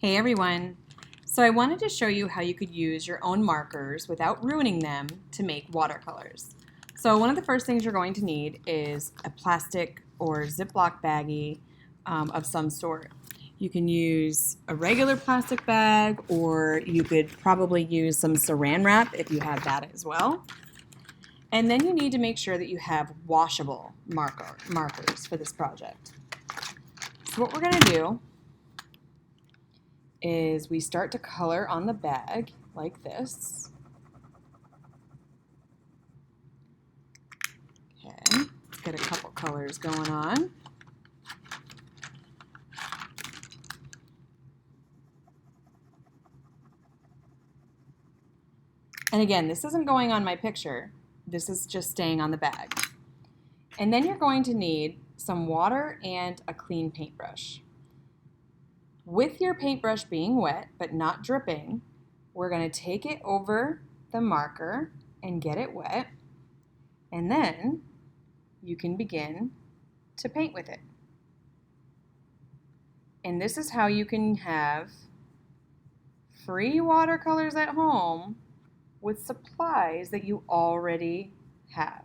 Hey everyone! So I wanted to show you how you could use your own markers without ruining them to make watercolors. So one of the first things you're going to need is a plastic or Ziploc baggie of some sort. You can use a regular plastic bag, or you could probably use some saran wrap if you have that as well. And then you need to make sure that you have washable markers for this project. So what we're going to do is we start to color on the bag like this. Okay, let's get a couple colors going on. And again, this isn't going on my picture. This is just staying on the bag. And then you're going to need some water and a clean paintbrush. With your paintbrush being wet but not dripping, we're going to take it over the marker and get it wet, and then you can begin to paint with it. And this is how you can have free watercolors at home with supplies that you already have.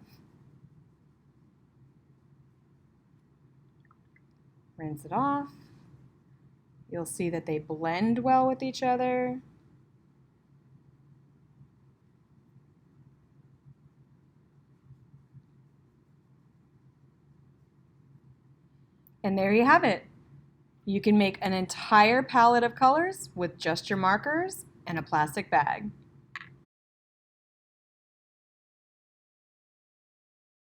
Rinse it off. You'll see that they blend well with each other. And there you have it. You can make an entire palette of colors with just your markers and a plastic bag.